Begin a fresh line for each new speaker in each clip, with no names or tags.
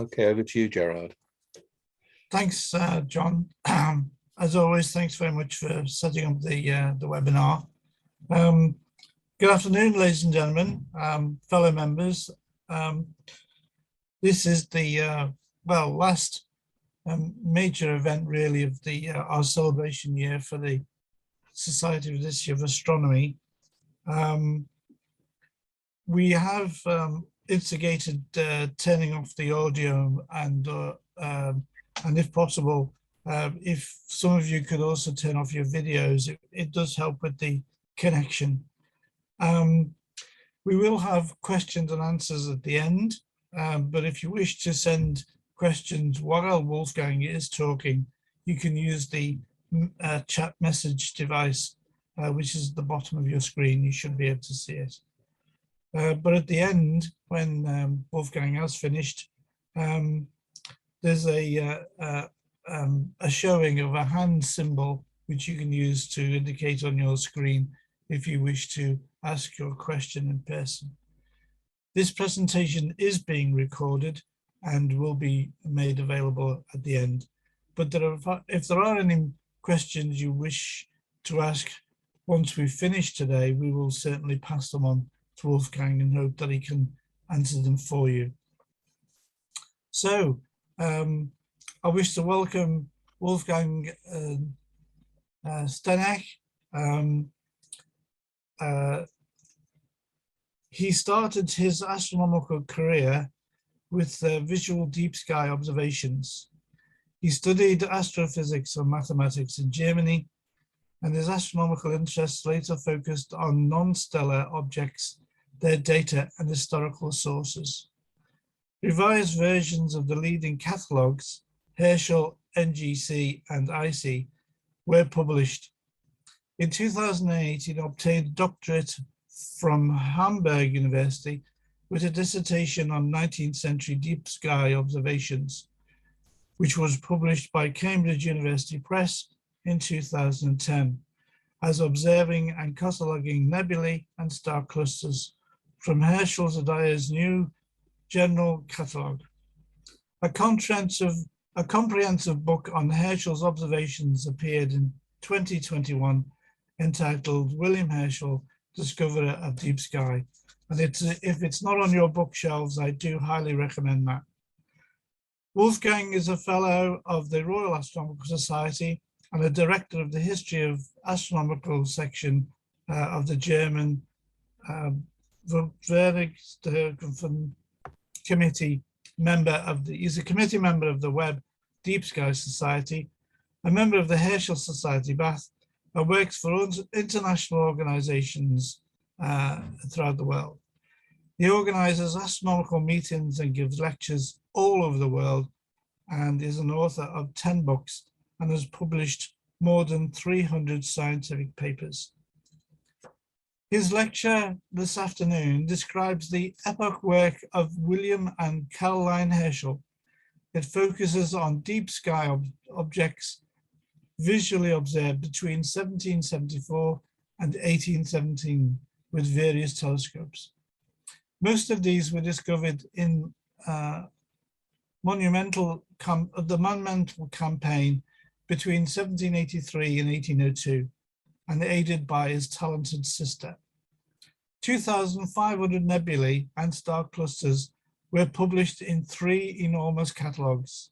Okay, over to you, Gerard.
Thanks, John. As always, thanks very much for setting up the webinar. Good afternoon, ladies and gentlemen, fellow members. This is the last major event, really, of our celebration year for the Society of History of Astronomy. We have instigated turning off the audio and if possible, if some of you could also turn off your videos, it does help with the connection. We will have questions and answers at the end, but if you wish to send questions while Wolfgang is talking, you can use the chat message device, which is at the bottom of your screen. You should be able to see it. But at the end, when Wolfgang has finished, there's a showing of a hand symbol which you can use to indicate on your screen if you wish to ask your question in person. This presentation is being recorded and will be made available at the end. But if there are any questions you wish to ask once we finish today, we will certainly pass them on to Wolfgang and hope that he can answer them for you. So I wish to welcome Wolfgang Steinicke. He started his astronomical career with visual deep sky observations. He studied astrophysics and mathematics in Germany, and his astronomical interests later focused on non-stellar objects, their data and historical sources. Revised versions of the leading catalogues, Herschel, NGC, and IC, were published. In 2008, he obtained a doctorate from Hamburg University with a dissertation on 19th century deep sky observations, which was published by Cambridge University Press in 2010, as observing and cataloguing nebulae and star clusters from Herschel Zadia's new General Catalogue. A comprehensive book on Herschel's observations appeared in 2021 entitled William Herschel, Discoverer of Deep Sky. And if it's not on your bookshelves, I do highly recommend that. Wolfgang is a fellow of the Royal Astronomical Society and a director of the History of Astronomical section of the German committee member he's a committee member of the Webb Deep Sky Society, a member of the Herschel Society Bath, and works for international organizations throughout the world. He organizes astronomical meetings and gives lectures all over the world, and is an author of 10 books and has published more than 300 scientific papers. His lecture this afternoon describes the epoch work of William and Caroline Herschel. It focuses on deep sky objects visually observed between 1774 and 1817 with various telescopes. Most of these were discovered in the monumental campaign between 1783 and 1802, and aided by his talented sister. 2,500 nebulae and star clusters were published in 3 enormous catalogues.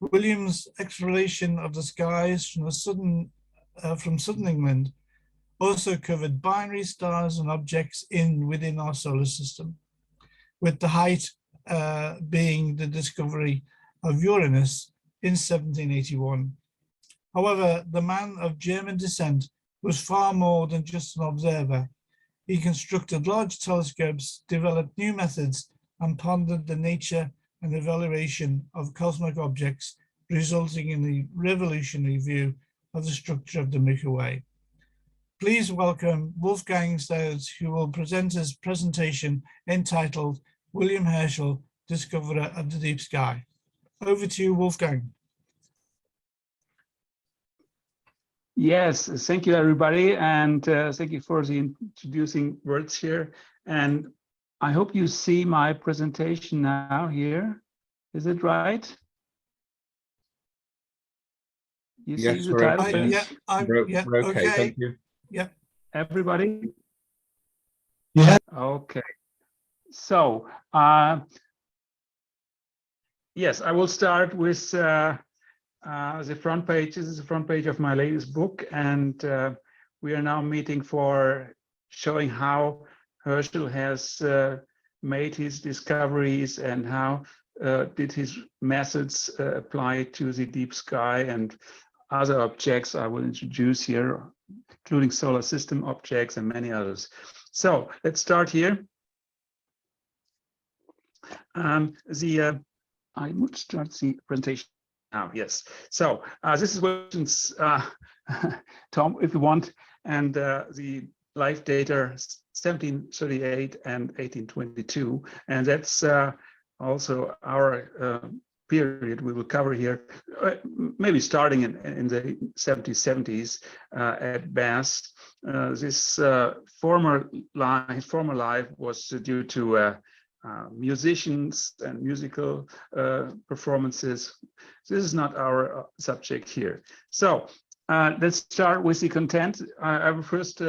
William's exploration of the skies from southern England also covered binary stars and objects within our solar system, with the height being the discovery of Uranus in 1781. However, the man of German descent was far more than just an observer. He constructed large telescopes, developed new methods, and pondered the nature and evaluation of cosmic objects, resulting in the revolutionary view of the structure of the Milky Way. Please welcome Wolfgang Steinicke, who will present his presentation entitled William Herschel, Discoverer of the Deep Sky. Over to you, Wolfgang.
Yes, thank you, everybody, and thank you for the introducing words here. And I hope you see my presentation now here. Is it right? You
Yes,
see the
we're
title
okay.
page?
We're okay, thank you.
Yeah.
Everybody?
Yeah.
Okay. So, yes, I will start with the front page. This is the front page of my latest book, and we are now meeting for showing how Herschel has made his discoveries and how did his methods apply to the deep sky and other objects I will introduce here, including solar system objects and many others. So let's start here. I would start the presentation now. Yes. So this is what Tom, if you want, and the live data 1738 and 1822, and that's also our period we will cover here, maybe starting in the 70s at best. This former life was due to musicians and musical performances. This is not our subject here. So let's start with the content. I will first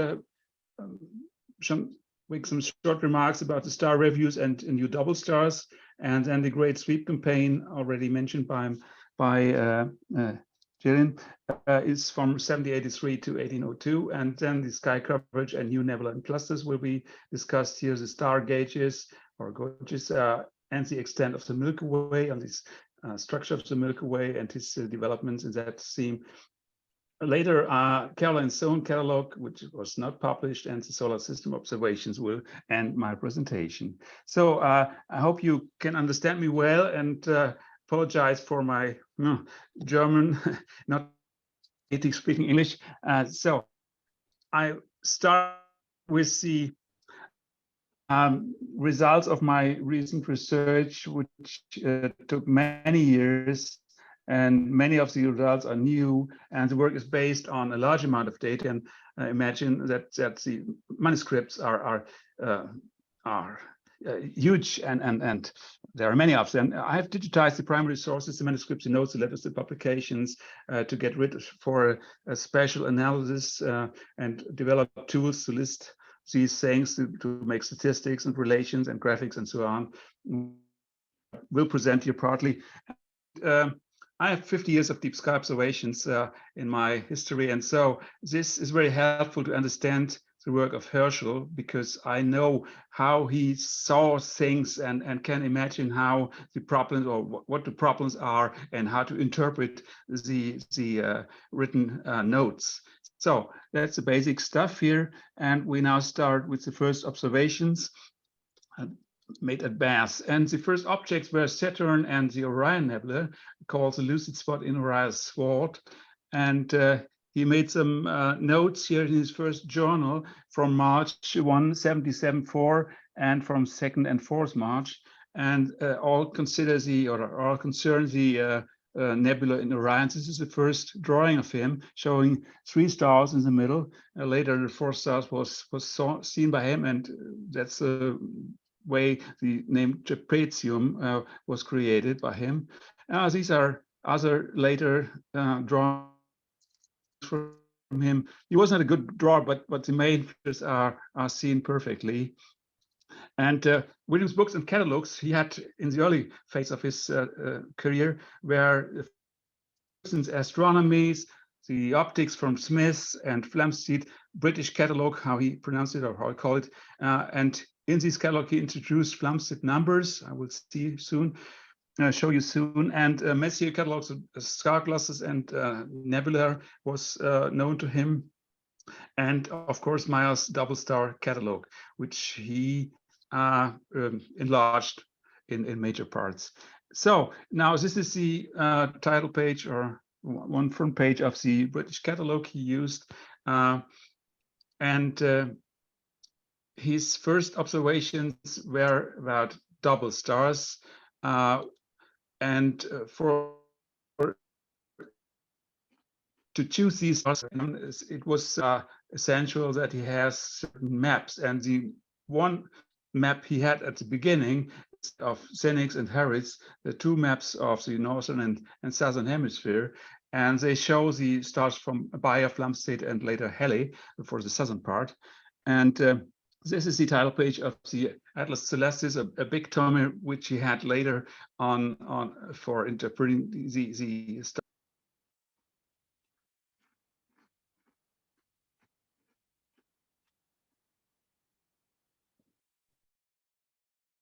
make some short remarks about the star reviews and new double stars, and then the Great Sweep campaign already mentioned by Jillian is from 1783 to 1802, and then the sky coverage and new nebula and clusters will be discussed here. The star gauges or gauges and the extent of the Milky Way, on this structure of the Milky Way and its developments in that theme. Later, Caroline Sohn catalog, which was not published, and the solar system observations will end my presentation. So I hope you can understand me well, and apologize for my German, not native speaking English. So I start with the results of my recent research, which took many years, and many of the results are new, and the work is based on a large amount of data. And imagine that the manuscripts are huge, and there are many of them. I have digitized the primary sources, the manuscripts, the notes, the letters, the publications, to get rid for a special analysis and develop tools to list these things, to make statistics and relations and graphics and so on. We'll present here partly. I have 50 years of deep sky observations in my history, and so this is very helpful to understand the work of Herschel, because I know how he saw things and can imagine how the problems, or what the problems are, and how to interpret the written notes. So that's the basic stuff here, and we now start with the first observations made at Bath. And the first objects were Saturn and the Orion Nebula, called the lucid spot in Orion's sword. And he made some notes here in his first journal from March 1, 1774, and from 2nd and 4th March, and all consider all concern the nebula in Orion. This is the first drawing of him, showing 3 stars in the middle. Later, the 4th star was seen by him, and that's the way the name trapezium was created by him. These are other later drawings from him. He wasn't a good drawer, but the main features are seen perfectly. And William's books and catalogs he had in the early phase of his career were astronomies, the optics from Smith and Flamsteed, British catalog, how he pronounced it or how I call it. And in this catalog, he introduced Flamsteed numbers. I will see soon, show you soon. And Messier catalogs of star clusters and nebula was known to him. And of course, Meyer's double star catalog, which he enlarged in major parts. So now this is the title page, or one front page of the British catalog he used. And his first observations were about double stars. And to choose these stars, it was essential that he has certain maps. And the one map he had at the beginning of Steinicke and Herschel, the two maps of the northern and southern hemisphere, and they show the stars from Bayer, Flamsteed, and later Helle for the southern part. And this is the title page of the Atlas Celestis, a big tome which he had later on for interpreting the stars.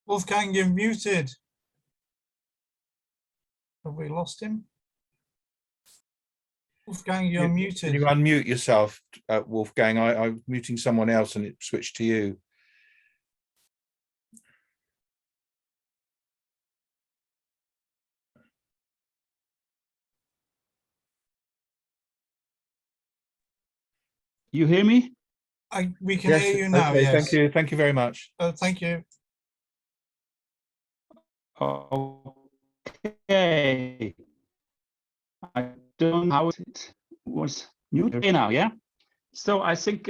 Wolfgang, you're muted. Have we lost him? Wolfgang, you're muted.
Can you unmute yourself, Wolfgang? I'm muting someone else and it switched to you.
You hear me?
We can hear you now.
Okay,
yes.
thank you. Thank you very much.
Oh, thank you.
Okay. I don't know how it was muted now, yeah? So I think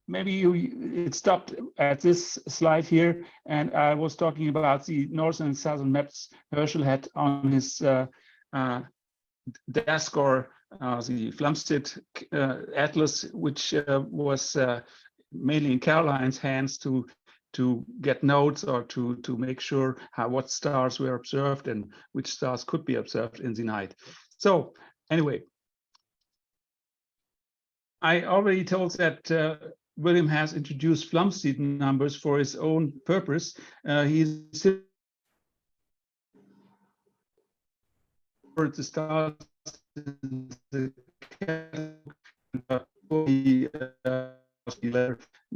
maybe it stopped at this slide here, and I was talking about the northern and southern maps Herschel had on his desk, or the Flamsteed Atlas, which was mainly in Caroline's hands to get notes or to make sure what stars were observed and which stars could be observed in the night. So anyway, I already told that William has introduced Flamsteed numbers for his own purpose. He's for the stars in the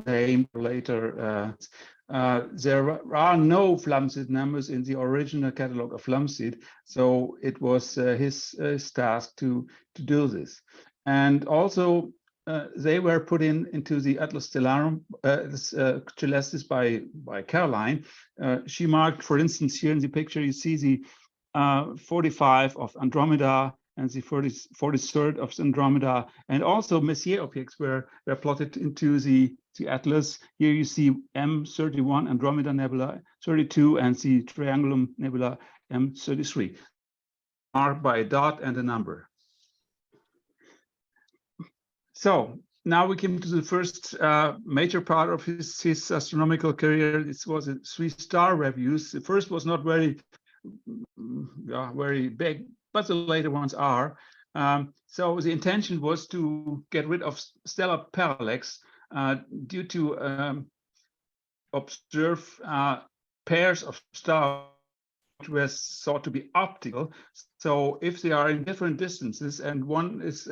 name later. There are no Flamsteed numbers in the original catalog of Flamsteed, so it was his task to do this. And also, they were put into the Atlas Stellarum Celestis by Caroline. She marked, for instance, here in the picture, you see the 45 of Andromeda and the 43rd of Andromeda, and also Messier objects were plotted into the Atlas. Here you see M31 Andromeda Nebula 32 and the Triangulum Nebula M33, marked by a dot and a number. So now we came to the first major part of his astronomical career. This was a 3-star reviews. The first was not very big, but the later ones are. So the intention was to get rid of stellar parallax due to observe pairs of stars which were thought to be optical. So if they are in different distances and one is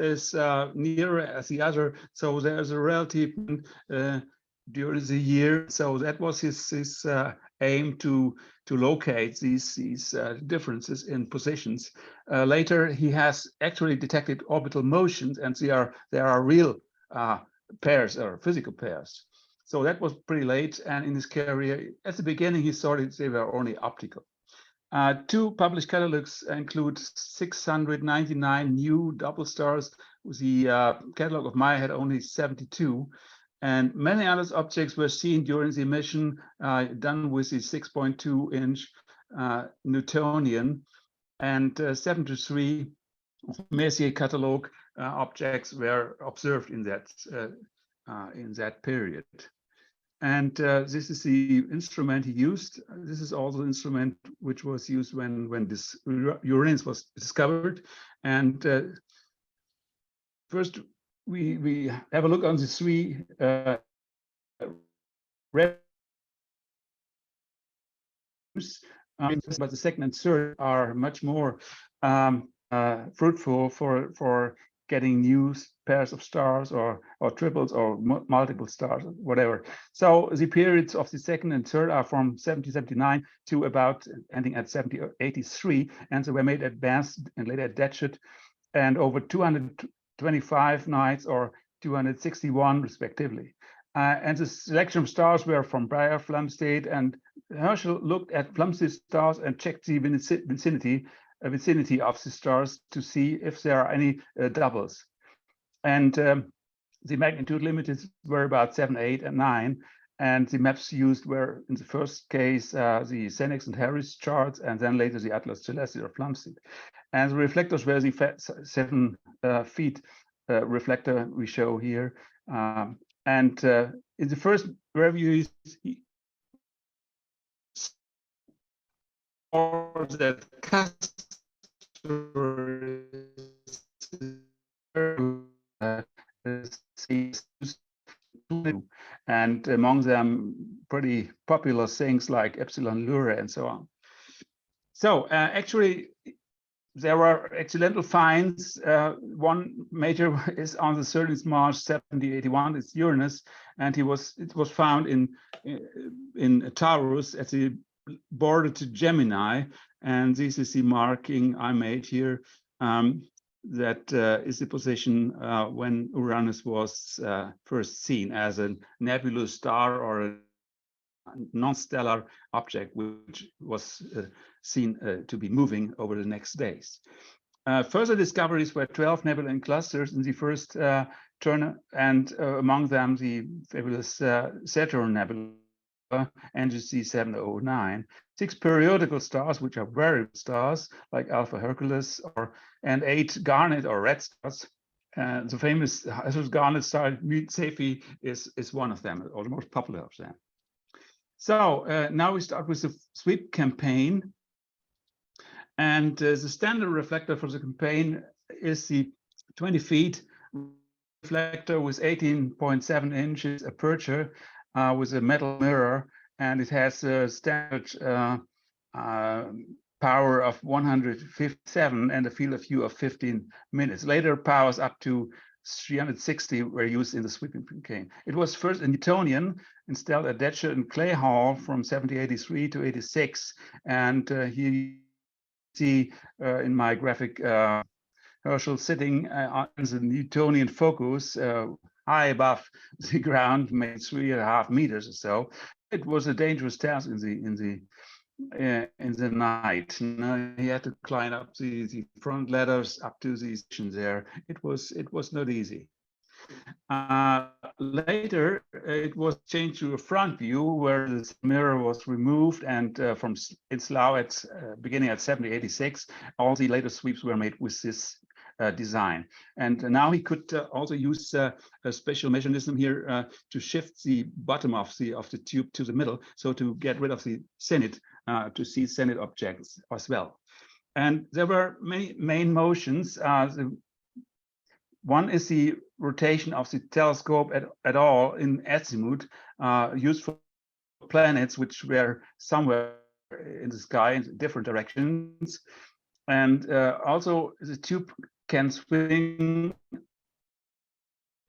nearer as the other, so there's a relative during the year. So that was his aim to locate these differences in positions. Later, he has actually detected orbital motions, and there are real pairs or physical pairs. So that was pretty late, and in his career, at the beginning, he thought they were only optical. 2 published catalogs include 699 new double stars. The catalog of Maya had only 72. And many other objects were seen during the mission done with the 6.2-inch Newtonian, and 73 Messier catalog objects were observed in that period. And this is the instrument he used. This is also the instrument which was used when this Uranus was discovered. And first, we have a look on the 3 reviews, but the second and third are much more fruitful for getting new pairs of stars or triples or multiple stars, whatever. So the periods of the second and third are from 1779 to about ending at 1783, and so were made advanced and later at Datchet, and over 225 nights or 261 respectively. And the selection of stars were from Bayer, Flamsteed, and Herschel looked at Flamsteed stars and checked the vicinity of the stars to see if there are any doubles. And the magnitude limits were about 7, 8, and 9. And the maps used were, in the first case, the Senex and Harris charts, and then later the Atlas Celeste or Flamsteed. And the reflectors were the 7 feet reflector we show here. And in the first review, or that and among them pretty popular things like Epsilon Lyrae and so on. So actually there were accidental finds. One major is on the 13th March 1781. It's Uranus, and it was found in Taurus at the border to Gemini, and this is the marking I made here. That is the position when Uranus was first seen as a nebulous star or a non-stellar object, which was seen to be moving over the next days. Further discoveries were 12 nebulae in clusters in the first turn, and among them the fabulous Saturn Nebula, NGC 709, 6 periodical stars, which are variable stars like Alpha Hercules, and 8 garnet or red stars. The famous garnet star Cephei is one of them, or the most popular of them. So now we start with the sweep campaign, and the standard reflector for the campaign is the 20 feet reflector with 18.7 inches aperture with a metal mirror, and it has a standard power of 157 and a field of view of 15 minutes. Later powers up to 360 were used in the sweeping campaign. It was first a Newtonian installed at Detcher and Clay Hall from 1783 to 86, and here you see in my graphic Herschel sitting on the Newtonian focus high above the ground, maybe 3.5 meters or so. It was a dangerous task in the night. He had to climb up the front ladders up to the station there. It was not easy. Later, it was changed to a front view where the mirror was removed, and from its law at beginning at 1786, all the later sweeps were made with this design. And now he could also use a special mechanism here to shift the bottom of the tube to the middle, so to get rid of the zenith, to see zenith objects as well. And there were many main motions. One is the rotation of the telescope at all in azimuth, used for planets which were somewhere in the sky in different directions. And also the tube can swing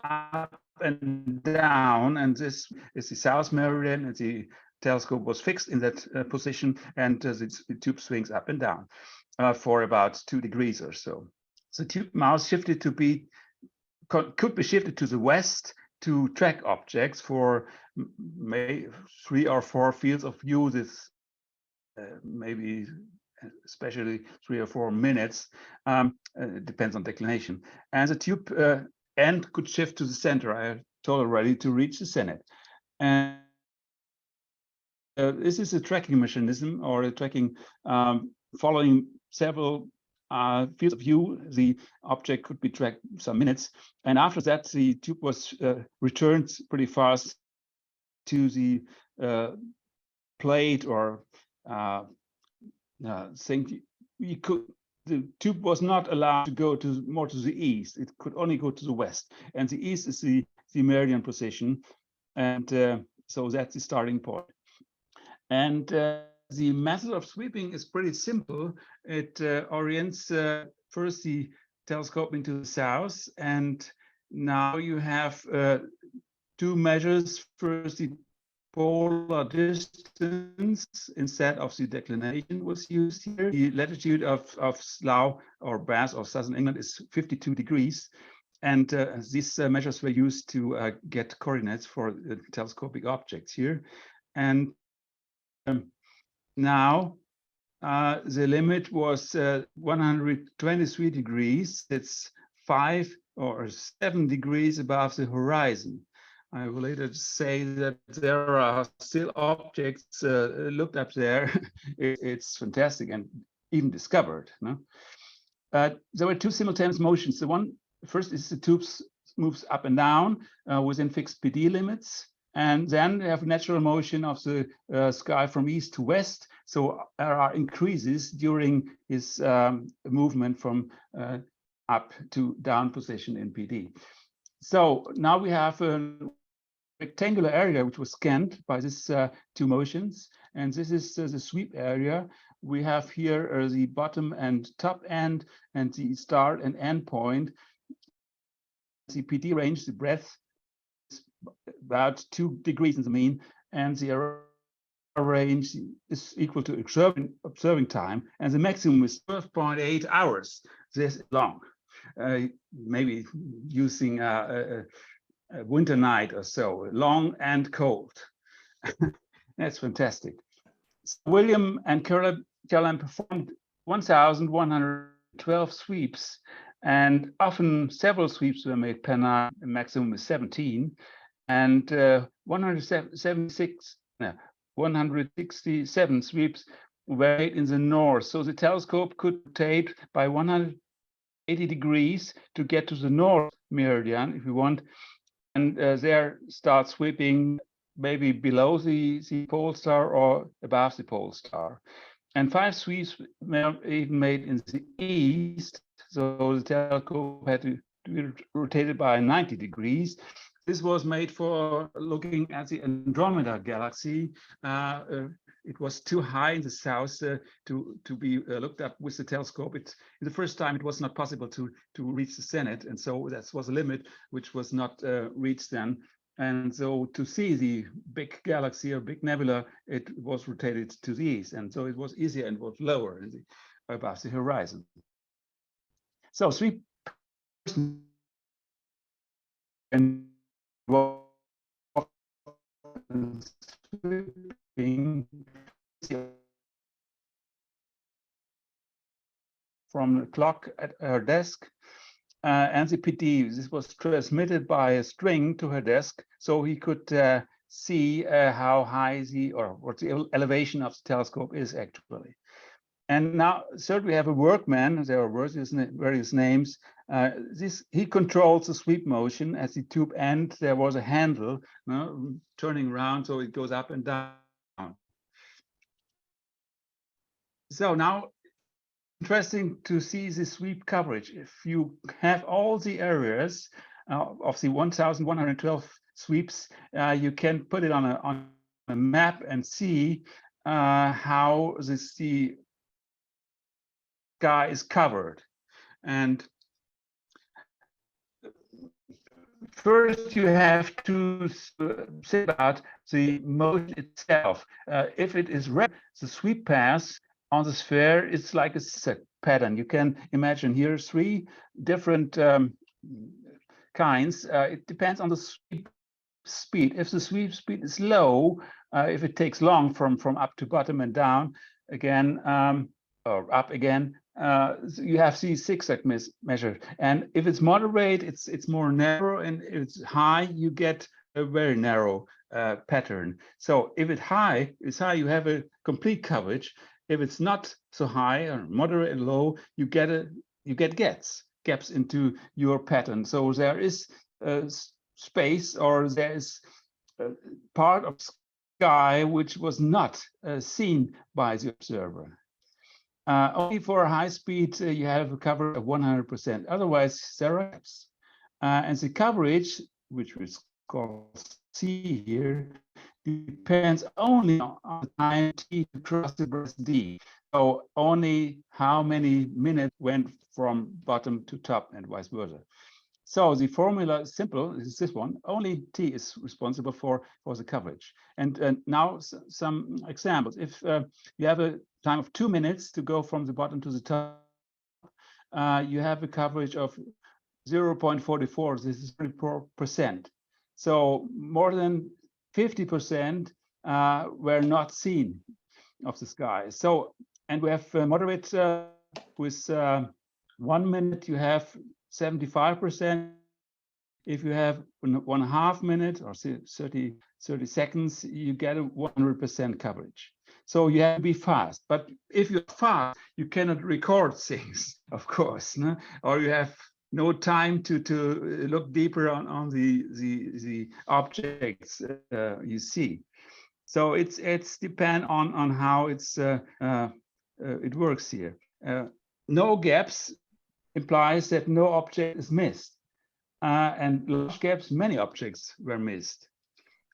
up and down, and this is the south meridian, and the telescope was fixed in that position, and the tube swings up and down for about 2 degrees or so. The tube mouth shifted to be could be shifted to the west to track objects for maybe 3 or 4 fields of view. This maybe especially 3 or 4 minutes, depends on declination. And the tube end could shift to the center, I told already, to reach the zenith. And this is a tracking mechanism, or a tracking following several fields of view. The object could be tracked some minutes, and after that the tube was returned pretty fast to the plate or thing. The tube was not allowed to go more to the east. It could only go to the west, and the east is the meridian position, and so that's the starting point. And the method of sweeping is pretty simple. It orients first the telescope into the south, and now you have 2 measures. First, the polar distance instead of the declination was used here. The latitude of Slough or Bath or southern England is 52 degrees. And these measures were used to get coordinates for telescopic objects here. And now the limit was 123 degrees. It's 5 or 7 degrees above the horizon. I will later say that there are still objects looked up there. It's fantastic and even discovered. No? There were two simultaneous motions. The one first is the tubes moves up and down within fixed PD limits. And then we have natural motion of the sky from east to west. So there are increases during his movement from up to down position in PD. So now we have a rectangular area which was scanned by these two motions. And this is the sweep area. We have here the bottom and top end and the start and end point. The PD range, the breadth, is about 2 degrees in the mean, and the error range is equal to observing time, and the maximum is 12.8 hours. This is long, maybe using a winter night or so, long and cold. That's fantastic. So William and Caroline performed 1,112 sweeps, and often several sweeps were made per night. The maximum is 17, and 167 sweeps were made in the north. So the telescope could rotate by 180 degrees to get to the north meridian, if you want, and there start sweeping maybe below the pole star or above the pole star. And 5 sweeps were even made in the east, so the telescope had to be rotated by 90 degrees. This was made for looking at the Andromeda galaxy. It was too high in the south to be looked up with the telescope. The first time it was not possible to reach the zenith, and so that was a limit which was not reached then. And so to see the big galaxy or big nebula, it was rotated to the east, and so it was easier and was lower above the horizon. So sweep and sweeping from the clock at her desk, and the PD. This was transmitted by a string to her desk, so he could see how high what the elevation of the telescope is actually. And now, third, we have a workman. There are various names. He controls the sweep motion. At the tube end, there was a handle turning around, so it goes up and down. So now, interesting to see the sweep coverage. If you have all the areas of the 1,112 sweeps, you can put it on a map and see how the sky is covered. And first you have to say about the motion itself. If it is red, the sweep path on the sphere, it's like a pattern. You can imagine here 3 different kinds. It depends on the sweep speed. If the sweep speed is low, if it takes long from up to bottom and down again, or up again, you have these zigzag measure. And if it's moderate, it's more narrow, and if it's high, you get a very narrow pattern. So if it's high, you have a complete coverage. If it's not so high or moderate and low, you get gaps into your pattern. So there is space, or there is part of sky which was not seen by the observer. Only for high speed, you have a cover of 100%. Otherwise, there are gaps. And the coverage, which we call C here, depends only on the time t to cross the burst d. So only how many minutes went from bottom to top and vice versa. So the formula is simple. Is this one. Only t is responsible for the coverage. And now some examples. If you have a time of 2 minutes to go from the bottom to the top, you have a coverage of 0.44. This is 34%. So more than 50% were not seen of the sky. So, and we have moderate with 1 minute, you have 75%, If you have 1.5 minutes or 30 seconds, you get a 100% coverage. So you have to be fast. But if you're fast, you cannot record things, of course, no? Or you have no time to look deeper on the objects you see. So it's depend on how it works here. No gaps implies that no object is missed. And large gaps, many objects were missed.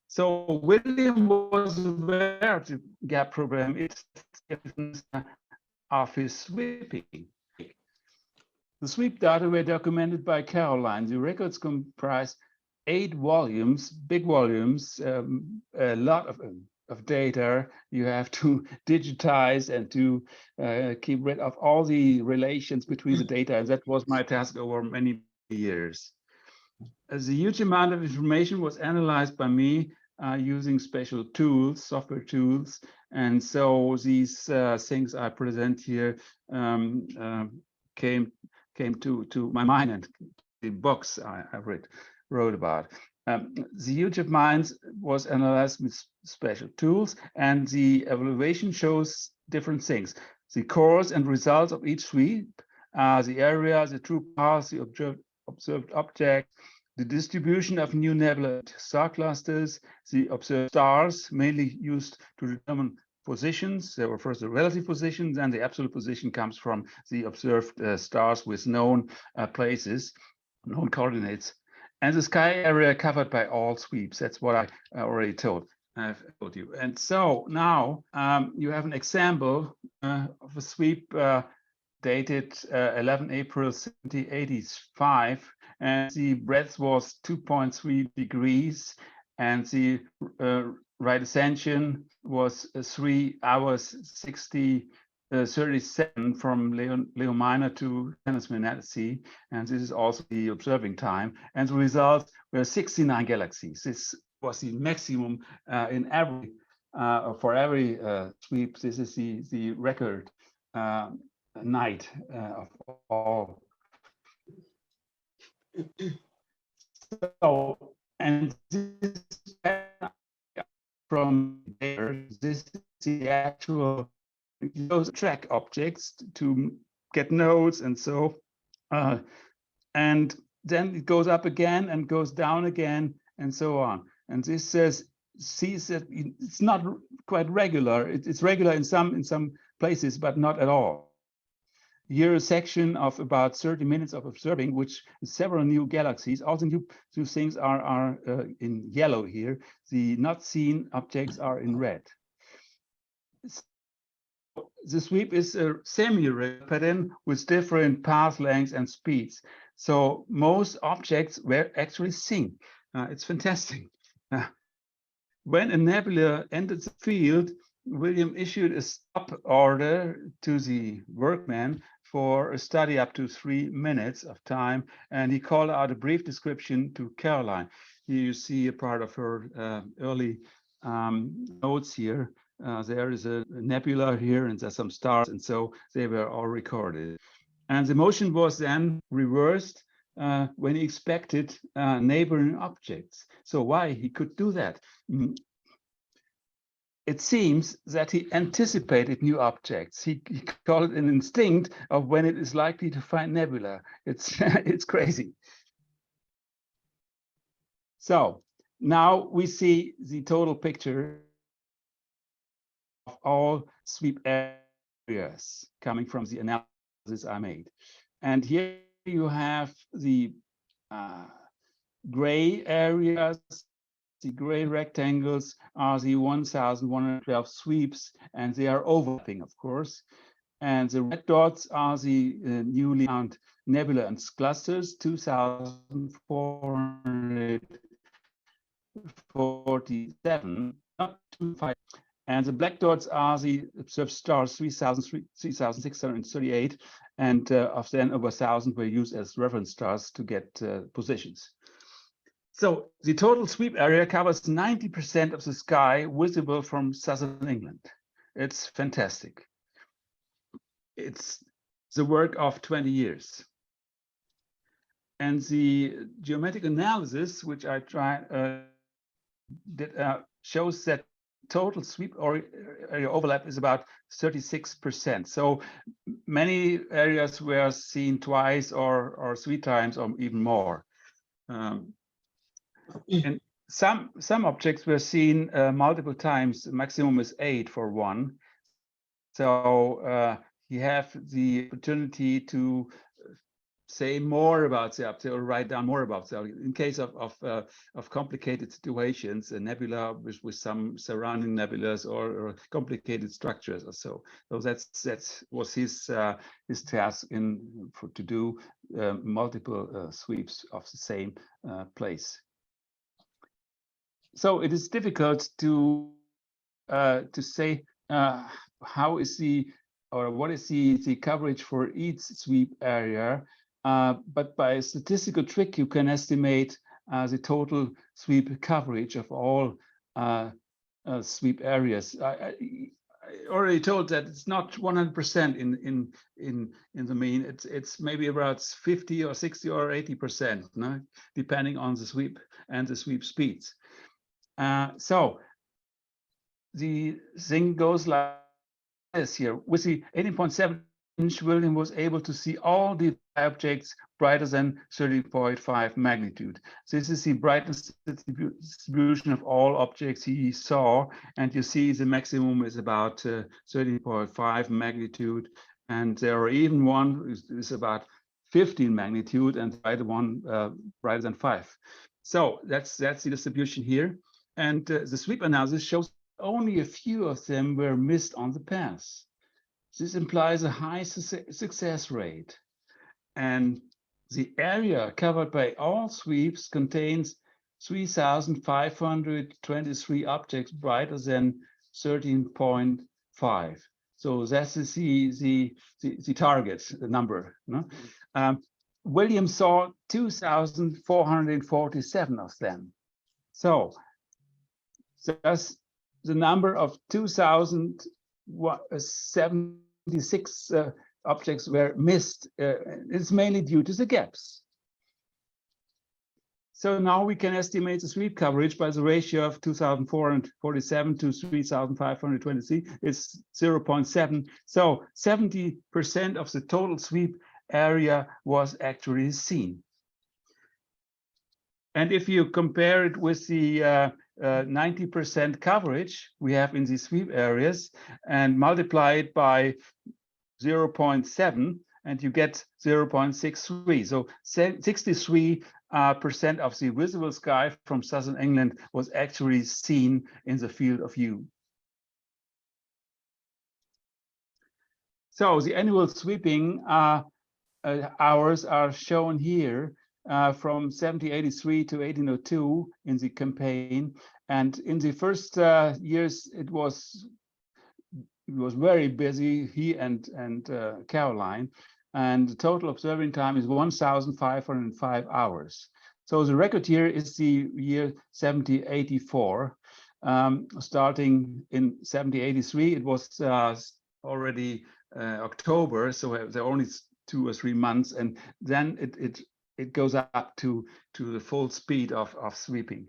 So William was aware of the gap problem. It's of his sweeping. The sweep data were documented by Caroline. The records comprise 8 volumes, big volumes, a lot of data you have to digitize and to keep rid of all the relations between the data. And that was my task over many years. As a huge amount of information was analyzed by me using special tools, software tools. And so these things I present here came to my mind, and the books I wrote about. The huge amount was analyzed with special tools, and the evaluation shows different things. The cause and results of each sweep, the area, the true path, the observed object, the distribution of new nebula star clusters, the observed stars, mainly used to determine positions. There were first the relative positions, and the absolute position comes from the observed stars with known places, known coordinates, and the sky area covered by all sweeps. That's what I already I've told you. And so now you have an example of a sweep dated 11 April 1785, and the breadth was 2.3 degrees, and the right ascension was 3 hours 37 from Leo Minor to Canis Venatici, and this is also the observing time. And the results were 69 galaxies. This was the maximum in every for every sweep. This is the record night of all. So, and this from there, this is the actual those track objects to get nodes, and so and then it goes up again and goes down again and so on. And this sees that it's not quite regular. It's regular in some places, but not at all. Here a section of about 30 minutes of observing, which several new galaxies. All the new things are in yellow here. The not seen objects are in red. The sweep is a semi-regular pattern with different path lengths and speeds. So most objects were actually seen. It's fantastic. When a nebula entered the field, William issued a stop order to the workmen for a study up to 3 minutes of time, and he called out a brief description to Caroline. Here you see a part of her early notes here. There is a nebula here, and there's some stars, and so they were all recorded. And the motion was then reversed when he expected neighboring objects. So why he could do that? It seems that he anticipated new objects. He called it an instinct of when it is likely to find nebula. It's crazy. So now we see the total picture of all sweep areas coming from the analysis I made. And here you have the gray areas. The gray rectangles are the 1,112 sweeps, and they are overlapping, of course. And the red dots are the newly found nebula and clusters, 2,447, not 2,500. And the black dots are the observed stars, 3,638, and of them over 1,000 were used as reference stars to get positions. So the total sweep area covers 90% of the sky visible from southern England. It's fantastic. It's the work of 20 years. And the geometric analysis, which I shows that total sweep or area overlap is about 36%. So many areas were seen twice or 3 times or even more. And some objects were seen multiple times. The maximum is 8 for one. So you have the opportunity to say more about the object or write down more about the object. In case of complicated situations, a nebula with some surrounding nebulas or complicated structures or so. So that was his task to do multiple sweeps of the same place. So it is difficult to say how is what is the coverage for each sweep area, but by a statistical trick you can estimate the total sweep coverage of all sweep areas. I already told that it's not 100% in the mean. It's maybe about 50 or 60 or 80%, no? Depending on the sweep and the sweep speeds. So the thing goes like this here. With the 18.7-inch, William was able to see all the objects brighter than 30.5 magnitude. This is the brightness distribution of all objects he saw, and you see the maximum is about 30.5 magnitude, and there are even one is about 15 magnitude, and the brighter one brighter than 5. So that's the distribution here. And the sweep analysis shows only a few of them were missed on the pass. This implies a high success rate. And the area covered by all sweeps contains 3,523 objects brighter than 13.5. So that's the target, the number. No? William saw 2,447 of them. So thus, the number of 2,076 objects were missed. It's mainly due to the gaps. So now we can estimate the sweep coverage by the ratio of 2,447 to 3,523. It's 0.7. So 70% of the total sweep area was actually seen. And if you compare it with the 90% coverage we have in the sweep areas and multiply it by 0.7, and you get 0.63. So 63% of the visible sky from southern England was actually seen in the field of view. So the annual sweeping hours are shown here. From 1783 to 1802 in the campaign, and in the first years it was very busy. He and Caroline, and the total observing time is 1,505 hours. So the record year is the year 1784. Starting in 1783, it was already October, so there are only 2 or 3 months, and then it goes up to the full speed of sweeping.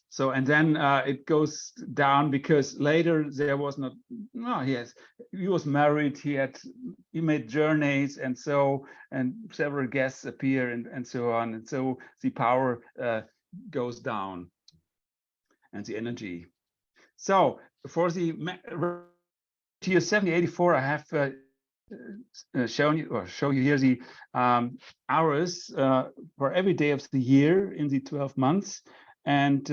So, and then it goes down because later there was not, no, he was married, he made journeys, and several guests appear and so on. And so the power goes down and the energy. So for the year 1784, I have show you here the hours for every day of the year in the 12 months, and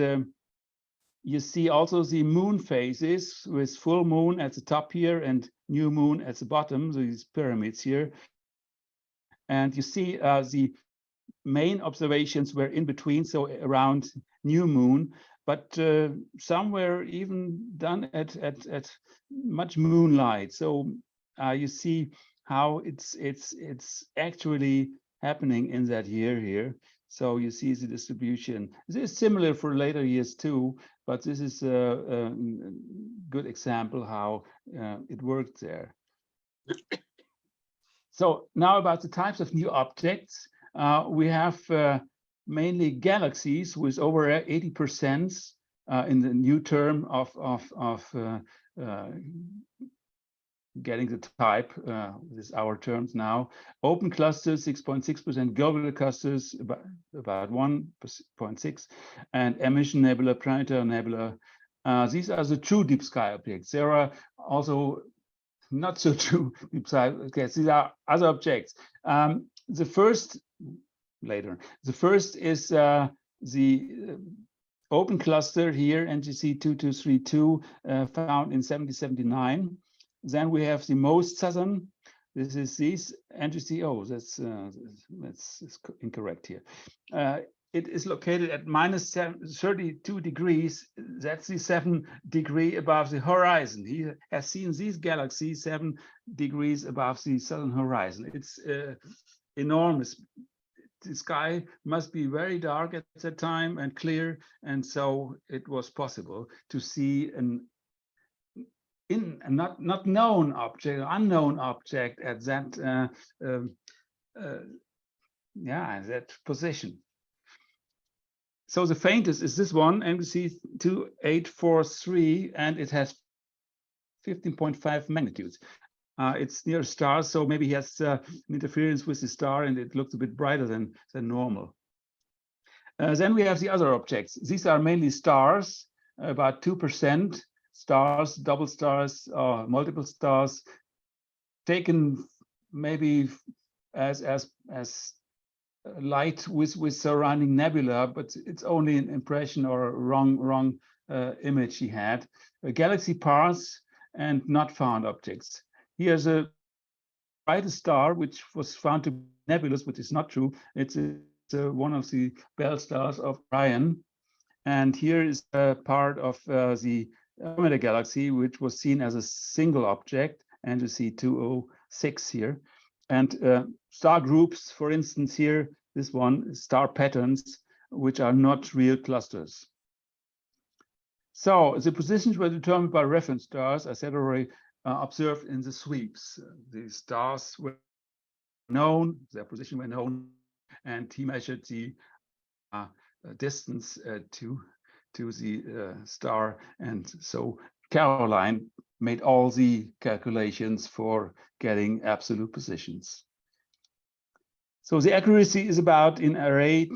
you see also the moon phases with full moon at the top here and new moon at the bottom, so these pyramids here, and you see the main observations were in between, so around new moon, but some were even done at much moonlight. So you see how it's actually happening in that year here. So you see the distribution. This is similar for later years too, but this is a good example how it worked there. So now about the types of new objects. we have mainly galaxies with over 80% in the new term of getting the type. This is our terms now. Open clusters 6.6%, global clusters about 1.6%, and emission nebula, planetary nebula. These are the true deep sky objects. There are also not so true deep sky objects. These are other objects. The first is the open cluster here, NGC 2232, found in 1779. Then we have the most southern. This is this NGC. Oh, that's incorrect here. It is located at minus 32 degrees. That's the 7 degree above the horizon. He has seen these galaxies 7 degrees above the southern horizon. It's enormous. The sky must be very dark at that time and clear, and so it was possible to see an not known object, unknown object at that that position. So the faintest is this one, NGC 2843, and it has 15.5 magnitudes. It's near a star, so maybe he has an interference with the star, and it looks a bit brighter than normal. Then we have the other objects. These are mainly stars, about 2%. Stars, double stars, multiple stars, taken maybe as light with surrounding nebula, but it's only an impression or a wrong image he had. Galaxy parts and not found objects. Here's a brightest star which was found to be nebulous, which is not true. It's one of the bell stars of Orion, and here is a part of the Andromeda galaxy, which was seen as a single object, and you see 206 here. And star groups, for instance, here, this one, star patterns, which are not real clusters. So the positions were determined by reference stars, I said already, observed in the sweeps. The stars were known, their position were known, and he measured the distance to the star, and so Caroline made all the calculations for getting absolute positions. So the accuracy is about in array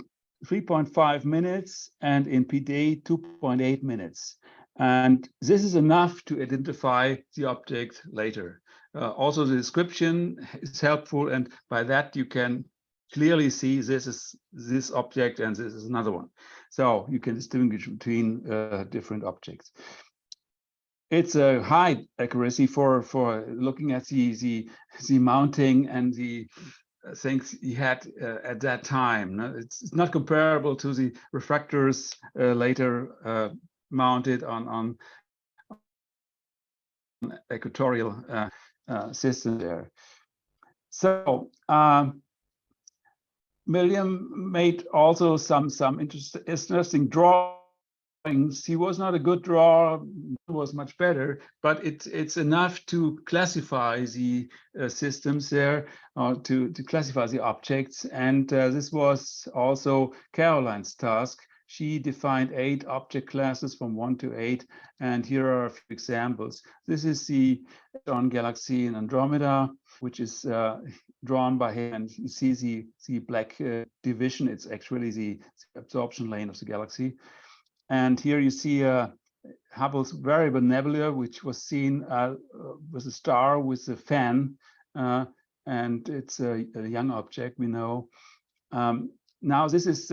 3.5 minutes and in PD 2.8 minutes. And this is enough to identify the object later. Also, the description is helpful, and by that you can clearly see this is this object and this is another one. So you can distinguish between different objects. It's a high accuracy for looking at the mounting and the things he had at that time. It's not comparable to the refractors later mounted on equatorial system there. So William made also some interesting drawings. He was not a good drawer, was much better, but it's enough to classify the systems there, to classify the objects. And this was also Caroline's task. She defined 8 object classes from 1 to 8, and here are a few examples. This is the Dawn galaxy in Andromeda, which is drawn by him, and you see the black division. It's actually the absorption lane of the galaxy. And here you see Hubble's variable nebula, which was seen with a star with a fan, and it's a young object, we know. Now this is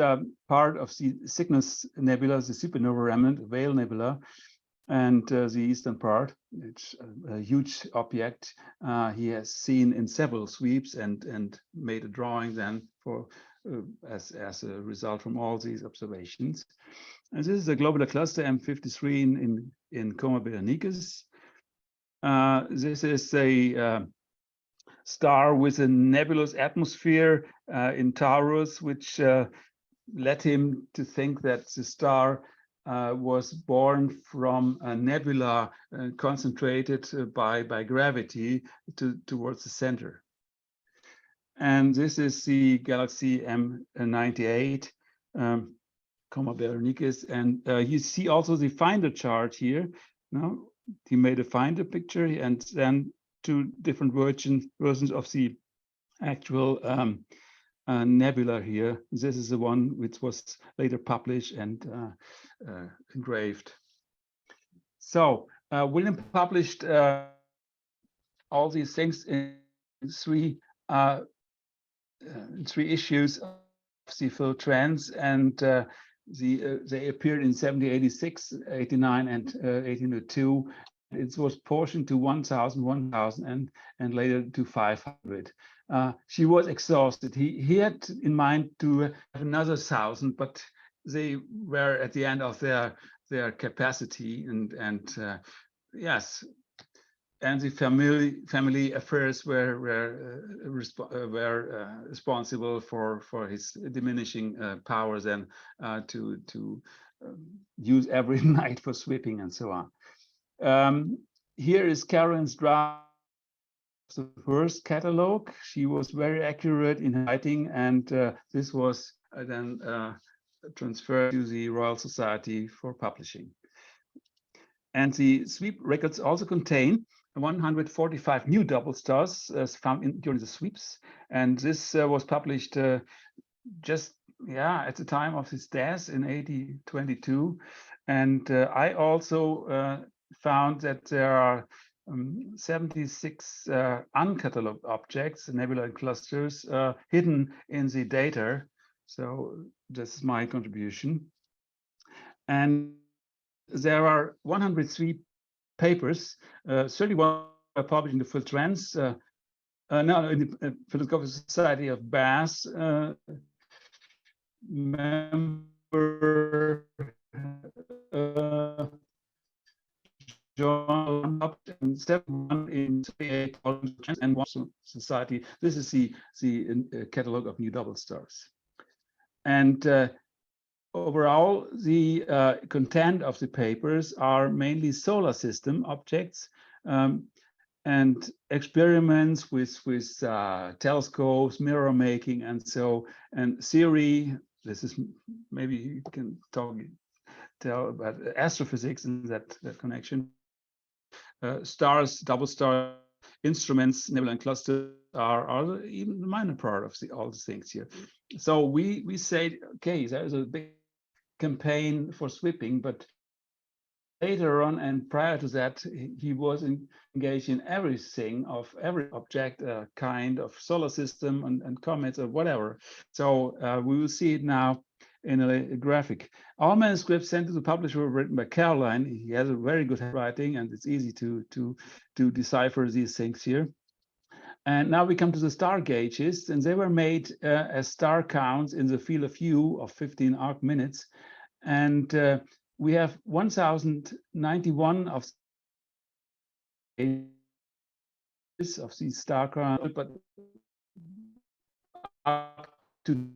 part of the Cygnus nebula, the supernova remnant, Veil nebula, and the eastern part. It's a huge object he has seen in several sweeps and made a drawing then for as a result from all these observations. And this is a globular cluster M53 in Coma Berenices. This is a star with a nebulous atmosphere in Taurus, which led him to think that the star was born from a nebula concentrated by gravity towards the center. And this is the galaxy M98, Coma Berenices. And you see also the finder chart here. Now, he made a finder picture and then two different versions of the actual nebula here. This is the one which was later published and engraved. So William published all these things in three issues of the Phil Trends, and they appeared in 1786, 89, and 1802. It was portioned to 1,000, 1,000, and later to 500. She was exhausted. He had in mind to have another 1,000, but they were at the end of their capacity, and yes, and the family affairs were responsible for his diminishing powers and to use every night for sweeping and so on. Here is Karen's draft of the first catalog. She was very accurate in writing, and this was then transferred to the Royal Society for publishing. And the sweep records also contain 145 new double stars found during the sweeps, and this was published just at the time of his death in 1822. And I also found that there are 76 uncatalogued objects, nebula and clusters, hidden in the data. So this is my contribution. And there are 103 papers, 31 are published in the Phil Trends, now in the Philosophical Society of Bath, member journal, and 7 in 38 and one society. This is the catalog of new double stars. And overall, the content of the papers are mainly solar system objects and experiments with telescopes, mirror making, and so, and theory. This is, maybe you can tell about astrophysics in that connection. Stars, double star instruments, nebula and clusters are even the minor part of all the things here. So we say, okay, there's a big campaign for sweeping, but later on and prior to that, he was engaged in everything of every object, kind of solar system and comets or whatever. So we will see it now in a graphic. All manuscripts sent to the publisher were written by Caroline. He has a very good handwriting, and it's easy to decipher these things here. And now we come to the star gauges, and they were made as star counts in the field of view of 15 arc minutes. And we have 1,091 of these star counts, but up to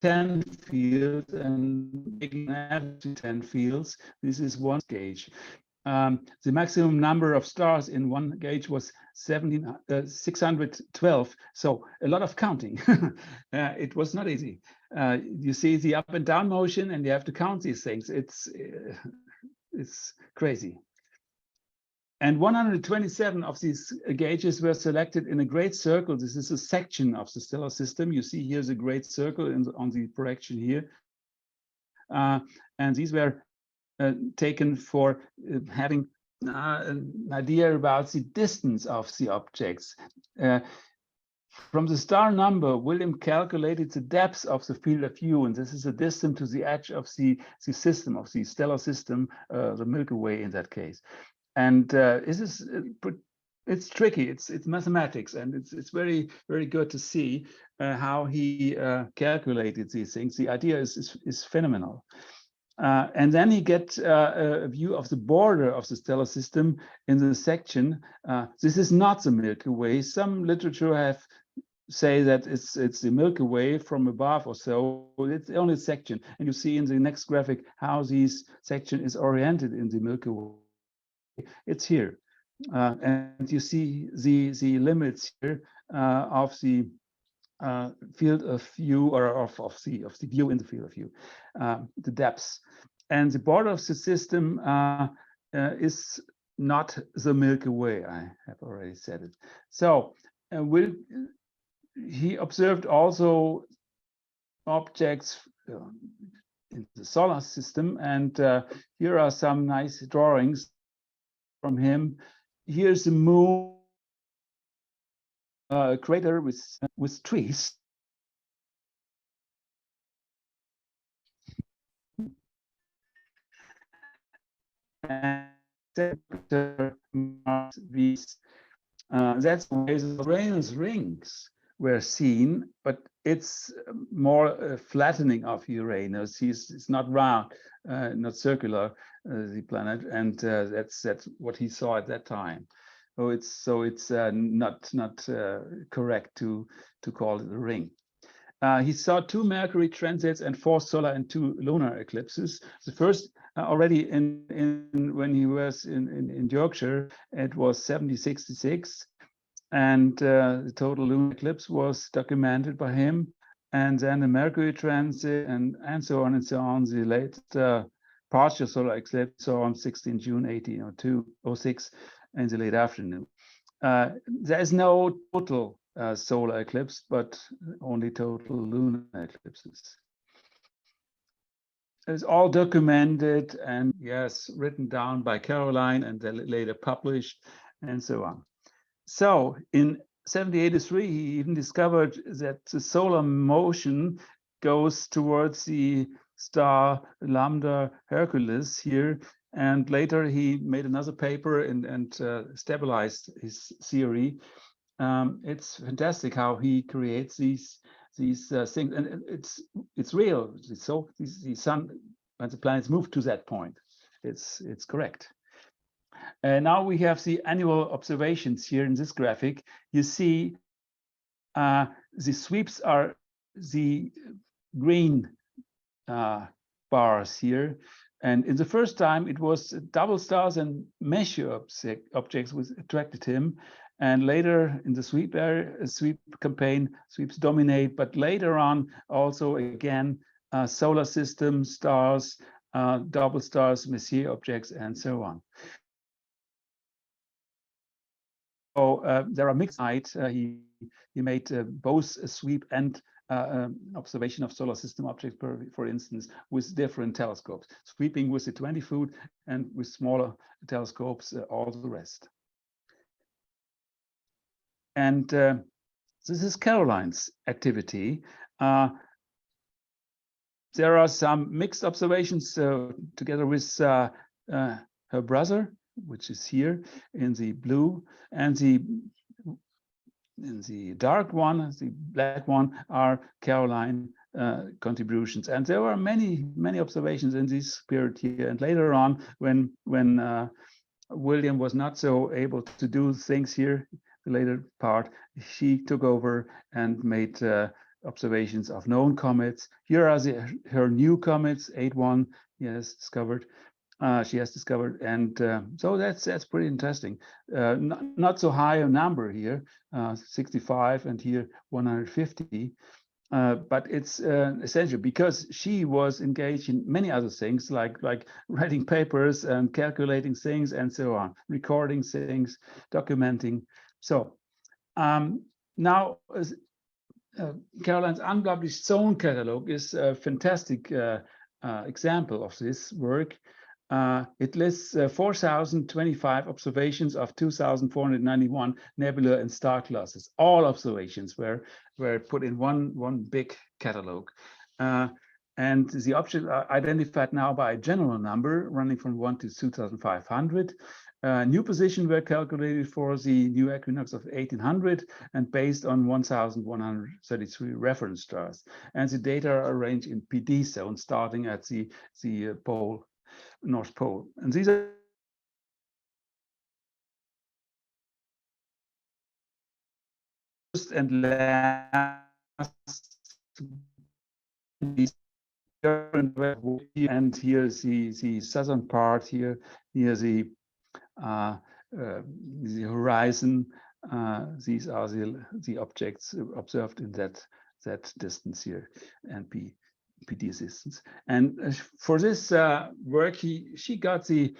10 fields, and making an average to 10 fields. This is one gauge. The maximum number of stars in one gauge was 612. So a lot of counting. It was not easy. You see the up and down motion, and you have to count these things. It's crazy. And 127 of these gauges were selected in a great circle. This is a section of the stellar system. You see here's a great circle on the projection here. And these were taken for having an idea about the distance of the objects. From the star number, William calculated the depth of the field of view, and this is the distance to the edge of the system, of the stellar system, the Milky Way in that case. And it's tricky. It's mathematics, and it's very, very good to see how he calculated these things. The idea is phenomenal. And then he gets a view of the border of the stellar system in the section. This is not the Milky Way. Some literature say that it's the Milky Way from above or so. It's only a section. And you see in the next graphic how this section is oriented in the Milky Way. It's here. And you see the limits here of the field of view, or of the view in the field of view, the depths. And the border of the system is not the Milky Way. I have already said it. So he observed also objects in the solar system, and here are some nice drawings from him. Here's the moon, crater with trees. And these that's why the Uranus rings were seen, but it's more flattening of Uranus. It's not round, not circular, the planet, and that's what he saw at that time. So it's not correct to call it a ring. He saw 2 Mercury transits and 4 solar and 2 lunar eclipses. The first already when he was in Yorkshire, it was 1766, and the total lunar eclipse was documented by him. And then the Mercury transit and so on and so on. The late partial solar eclipse on 16 June 1806 in the late afternoon. There is no total solar eclipse, but only total lunar eclipses. It's all documented and yes, written down by Caroline and then later published and so on. So in 1783, he even discovered that the solar motion goes towards the star Lambda Hercules here. And later he made another paper and stabilized his theory. It's fantastic how he creates these things, and it's real. So the sun and the planets move to that point. It's correct. And now we have the annual observations here in this graphic. You see the sweeps are the green bars here. And in the first time, it was double stars and measure objects which attracted him. And later in the sweep campaign, sweeps dominate. But later on, also again, solar system, stars, double stars, Messier objects, and so on. So there are mixed sides. He made both a sweep and observation of solar system objects, for instance, with different telescopes, sweeping with the 20-foot and with smaller telescopes, all the rest. And this is Caroline's activity. There are some mixed observations together with her brother, which is here in the blue, and in the dark one, the black one, are Caroline contributions. And there were many observations in this period here. And later on, when William was not so able to do things here, the later part, she took over and made observations of known comets. Here are her new comets, 81. She has discovered, and so that's pretty interesting. Not so high a number here, 65, and here 150. But it's essential because she was engaged in many other things, like writing papers and calculating things and so on, recording things, documenting. So now Caroline's unpublished zone catalog is a fantastic example of this work. It lists 4,025 observations of 2,491 nebula and star classes. All observations were put in one big catalog. And the objects are identified now by a general number running from 1 to 2,500. New positions were calculated for the new equinox of 1800 and based on 1,133 reference stars. And the data are arranged in PD zones starting at the pole, North Pole. And these are and last and here's the southern part here, near the horizon, These are the objects observed in that distance here, and PD distance. And for this work, she got the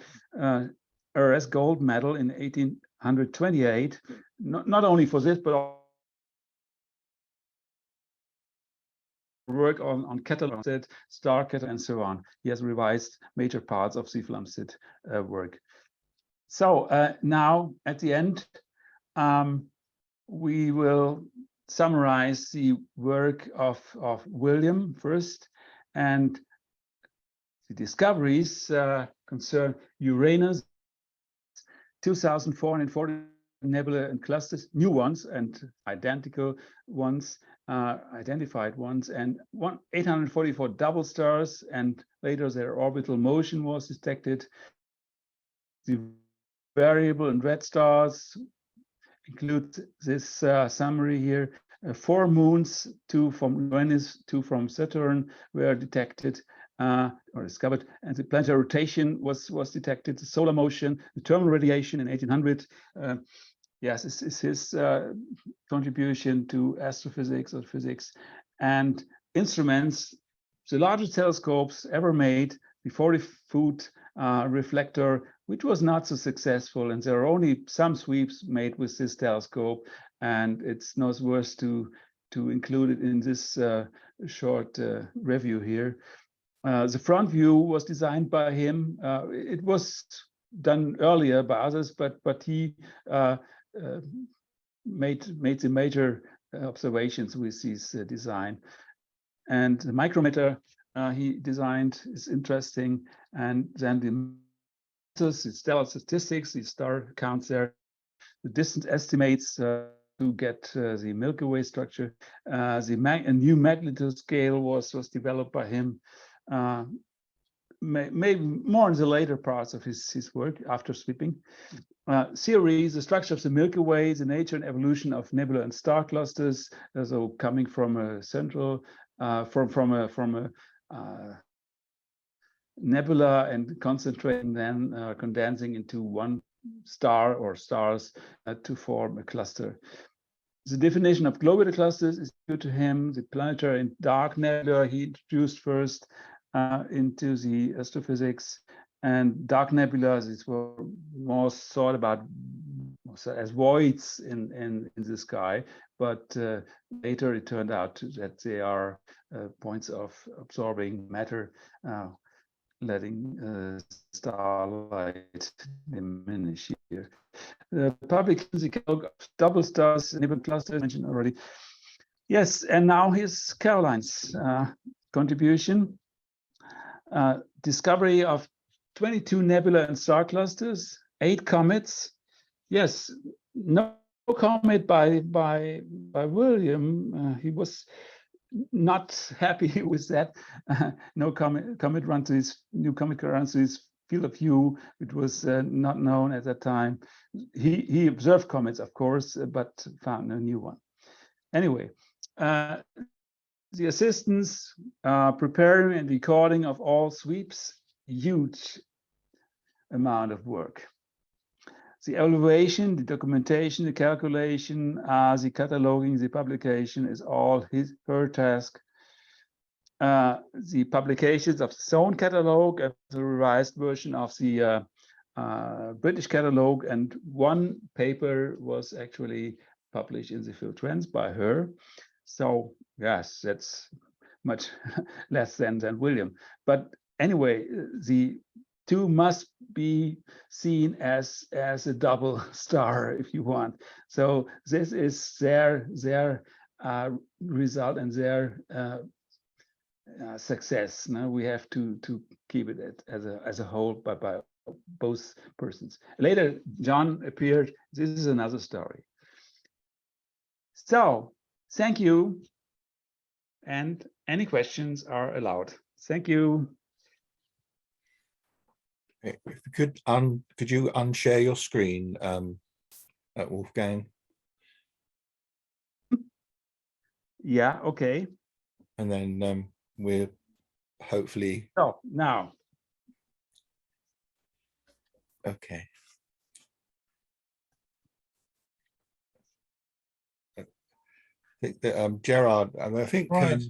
RS Gold Medal in 1828. Not only for this, but work on catalog, star catalog, and so on. He has revised major parts of the Flamsteed work. So now at the end, we will summarize the work of William first, and the discoveries concern Uranus, 2,440 nebula and clusters, new ones and identical ones, identified ones, and 844 double stars, and later their orbital motion was detected. The variable and red stars include this summary here. 4 moons, 2 from Uranus, 2 from Saturn, were detected or discovered, and the planetary rotation was detected. The solar motion, the thermal radiation in 1800. Yes, this is his contribution to astrophysics or physics. And instruments, the largest telescopes ever made, the 40-foot reflector, which was not so successful, and there are only some sweeps made with this telescope, and it's not worth to include it in this short review here. The front view was designed by him. It was done earlier by others, but he made the major observations with his design. And the micrometer he designed is interesting, and then the stellar statistics, the star counts there, the distance estimates to get the Milky Way structure. A new magnitude scale was developed by him, maybe more in the later parts of his work after sweeping. Theories, the structure of the Milky Way, the nature and evolution of nebula and star clusters, so coming from a central, from a nebula and concentrating, then condensing into one star or stars to form a cluster. The definition of globular clusters is due to him. The planetary and dark nebula he introduced first into the astrophysics, and dark nebulas were more thought about as voids in the sky, but later it turned out that they are points of absorbing matter, letting starlight diminish here. The publications, the catalog of double stars, nebula clusters mentioned already. Yes, and now here's Caroline's contribution. Discovery of 22 nebula and star clusters, 8 comets. Yes, no comet by William. He was not happy with that. No comet runs to his new comet runs to his field of view, which was not known at that time. He observed comets, of course, but found no new one. Anyway, the assistants preparing and recording of all sweeps, huge amount of work. The evaluation, the documentation, the calculation, the cataloging, the publication is all her task. The publications of his own catalog, the revised version of the British catalog, and one paper was actually published in the Field Trends by her. So yes, that's much less than William. But anyway, the two must be seen as a double star, if you want. So this is their result and their success. Now we have to keep it as a whole by both persons. Later, John appeared. This is another story. So thank you, and any questions are allowed. Thank you.
If you could you unshare your screen, Wolfgang?
Yeah, okay.
And then we're hopefully.
So now.
Okay. think that Gerard, and I think,
Right.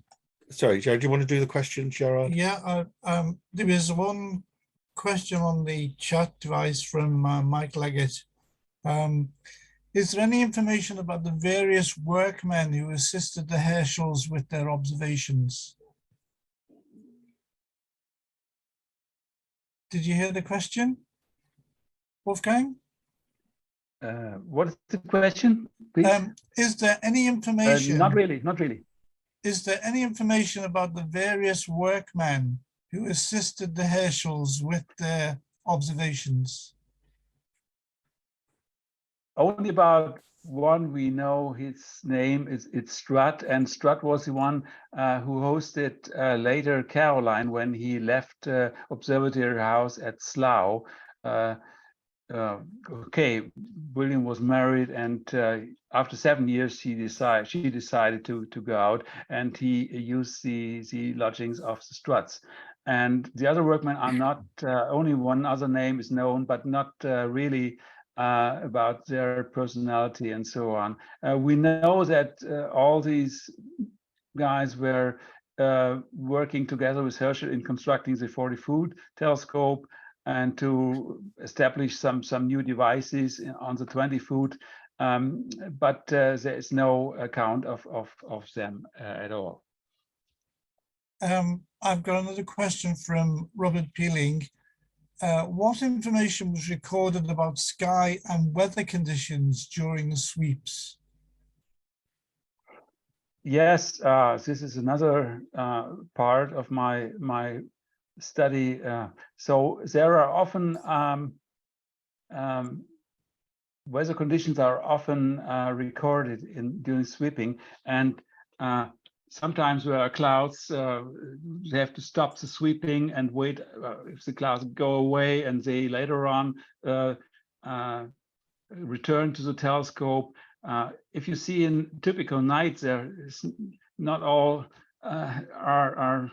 sorry, Gerard, do you want to do the question, Gerard?
Yeah, there is one question on the chat device from Mike Leggett. Is there any information about the various workmen who assisted the Herschels with their observations? Did you hear the question, Wolfgang?
What is the question, please?
Is there any information?
Not really, not really.
Is there any information about the various workmen who assisted the Herschels with their observations?
Only about one we know. His name is Strutt, and Strutt was the one who hosted later Caroline when he left Observatory House at Slough. Okay, William was married, and after 7 years, she decided to go out, and he used the lodgings of the Strutts. And the other workmen are not, only one other name is known, but not really about their personality and so on. We know that all these guys were working together with Herschel in constructing the 40-foot telescope and to establish some new devices on the 20-foot, but there is no account of them at all.
I've got another question from Robert Peeling. What information was recorded about sky and weather conditions during the sweeps?
Yes, this is another part of my study. So there are often weather conditions are often recorded during sweeping, and sometimes there are clouds. They have to stop the sweeping and wait if the clouds go away, and they later on return to the telescope. If you see in typical nights, there is not all are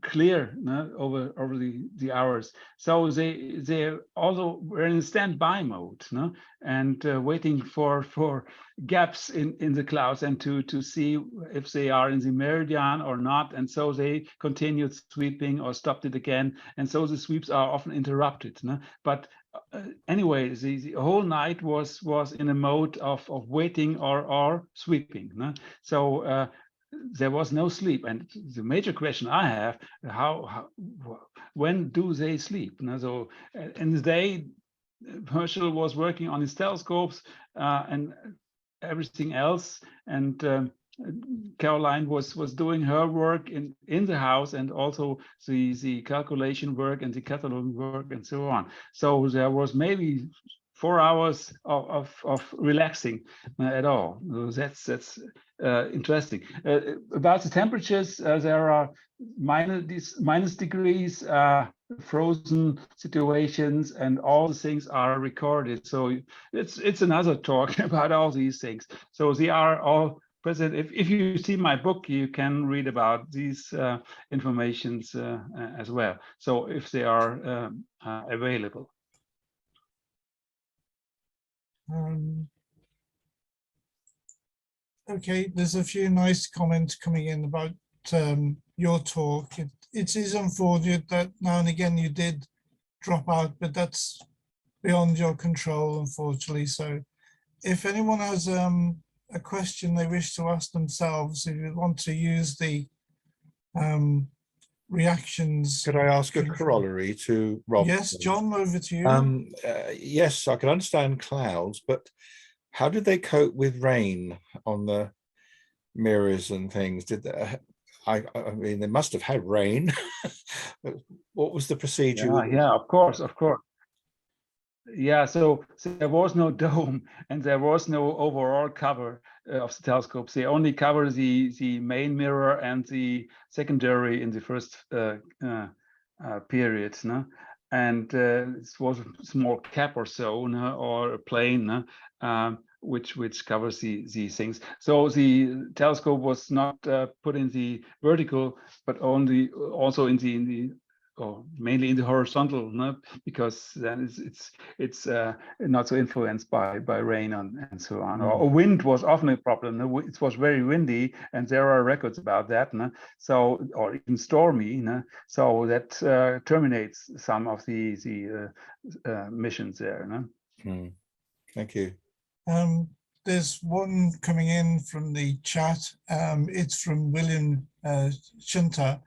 clear, no, over the hours. So they also were in standby mode, no, and waiting for gaps in the clouds and to see if they are in the meridian or not. And so they continued sweeping or stopped it again. And so the sweeps are often interrupted, no? But anyway, the whole night was in a mode of waiting or sweeping, no? So there was no sleep. And the major question I have, when do they sleep? So in the day, Herschel was working on his telescopes and everything else, and Caroline was doing her work in the house, and also the calculation work and the cataloging work and so on. So there was maybe 4 hours of relaxing at all. That's interesting. About the temperatures, there are minus degrees, frozen situations, and all the things are recorded. So it's another talk about all these things. So they are all present. If you see my book, you can read about these informations as well. So if they are available.
Okay, there's a few nice comments coming in about your talk. It is unfortunate that now and again you did drop out, but that's beyond your control, unfortunately. So if anyone has a question they wish to ask themselves, if you want to use the reactions.
Could I ask a corollary to Rob?
Yes, John, over to you.
Yes, I can understand clouds, but how did they cope with rain on the mirrors and things? Did they, I mean, they must have had rain. What was the procedure?
Yeah, of course. Yeah, so there was no dome and there was no overall cover of the telescopes. They only cover the main mirror and the secondary in the first period, no? And it was a small cap or so, no? Or a plane, no? Which covers the things. So the telescope was not put in the vertical, but only also in the or mainly in the horizontal, no? Because then it's not so influenced by rain and so on. Or wind was often a problem. No? It was very windy, and there are records about that. No? So, or even stormy. No? So that terminates some of the missions there. No?
Thank you.
There's one coming in from the chat. It's from William Shunter.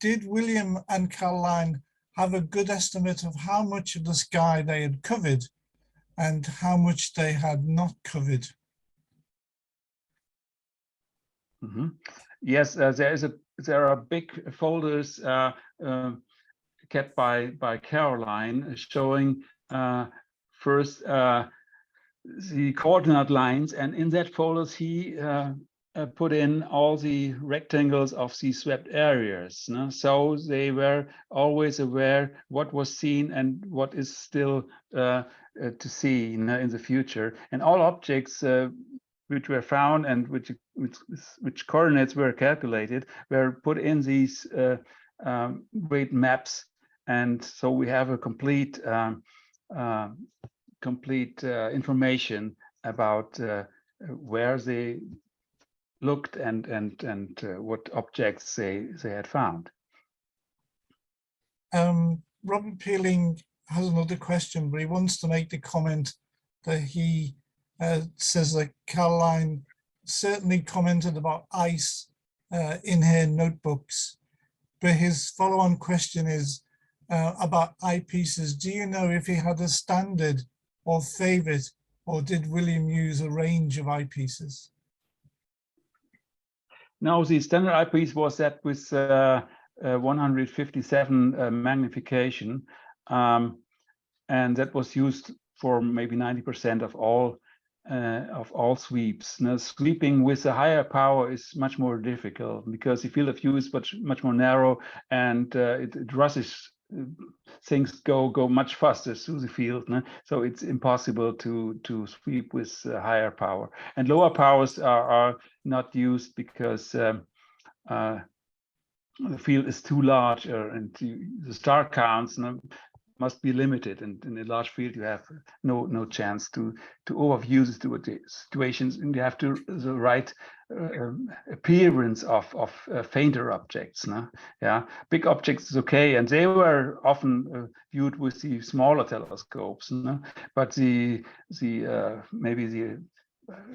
Did William and Caroline have a good estimate of how much of the sky they had covered and how much they had not covered?
Mm-hmm. Yes, there are big folders kept by Caroline showing first the coordinate lines, and in that folders he put in all the rectangles of the swept areas. No? So they were always aware what was seen and what is still to see in the future. And all objects which were found and which coordinates were calculated were put in these great maps. And so we have a complete information about where they looked and what objects they had found.
Robert Peeling has another question, but he wants to make the comment that he says that Caroline certainly commented about ice in her notebooks, but his follow-on question is about eyepieces. Do you know if he had a standard or favorite, or did William use a range of eyepieces?
No, the standard eyepiece was that with 157 magnification, and that was used for maybe 90% of all sweeps. Now, sweeping with a higher power is much more difficult because the field of view is much more narrow, and it rushes. Things go much faster through the field, no? So it's impossible to sweep with higher power. And lower powers are not used because the field is too large, and the star counts must be limited. And in a large field, you have no chance to overview the situations, and you have the right appearance of fainter objects. No? Yeah, big objects is okay, and they were often viewed with the smaller telescopes. No? But maybe the